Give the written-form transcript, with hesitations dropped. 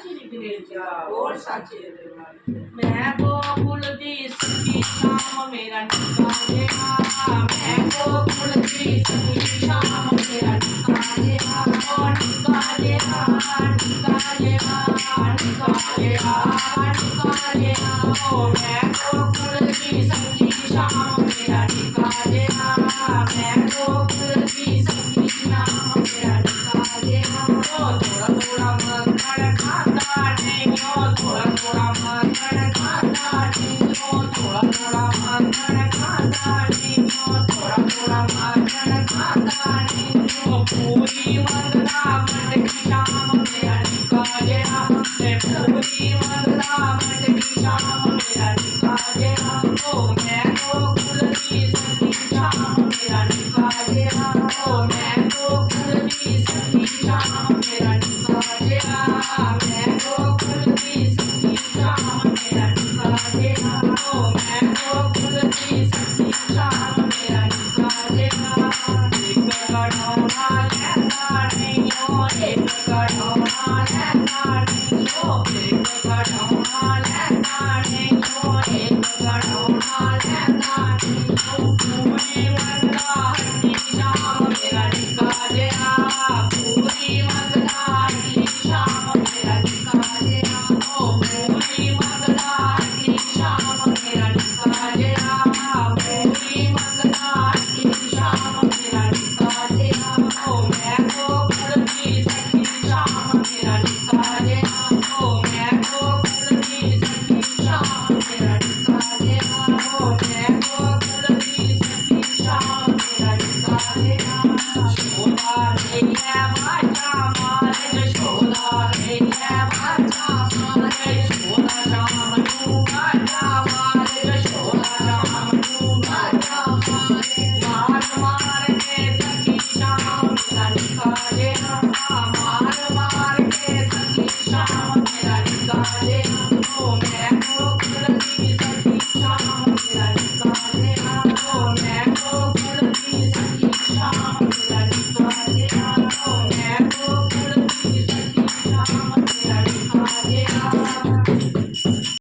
श्री गणेशा बोल साचे दरबार। मैं गोकुल दी सखी शाम मेरा निकाले मैं गोकुल दी सखी शाम मेरा निकाले ओ निकाले निकाले निकाले निकाले ओ मैं गोकुल दी सखी शाम मेरा निकाले मैं गोकुल दी सखी शाम मेरा निकाले ओ थोड़ा थोड़ा मक्खन खाता नहीं ओ थोड़ा थोड़ा मक्खन खाता नहीं ओ थोड़ा थोड़ा मक्खन खाता नहीं ओ थोड़ा थोड़ा मक्खन खाता नहीं ओ पूरी मंगला मटकी शाम मेरा निकाले पूरी मंगला मटकी शाम मेरा निकाले ओ मैं गोकुल की सखी शाम मेरा निकाले ओ मैं गोकुल की सखी शाम मेरा निकाले मैं गोकुल की सखी शाम मेरा निकाले ओ मैं गोकुल की सखी शाम मेरा निकाले एक गढ़ौना लेता नहीं ओ एक गढ़ौना लेता नहीं ओ एक गढ़ौना लेता नहीं ओ एक गढ़ौना लेता नहीं ओ पूरी मंगला हट्टी शाम मेरा निकाले पूरी मंगला हट्टी शाम मेरा निकाले ओ पूरी मंगला हट्टी शाम मेरा निकाले पूरी मंगला हट्टी शाम मेरा निकाले ओ मैं गोकुल की सखी शाम मेरा निकाले ओ मैं गोकुल की सखी शाम मेरा निकाले ओ मैं गोकुल की सखी शाम मेरा निकाले यशोदा रे बाजा मारे यशोदा रे बाजा मारे यशोदा शाम नू बाजा मारे यशोदा शाम नू बाजा मारे मार मार के सखी शाम मेरा निकाले मार मार के सखी शाम मेरा निकाले ओ मैं गोकुल की सखी शाम मेरा निकाले ओ मैं गोकुल की सखी शाम मेरा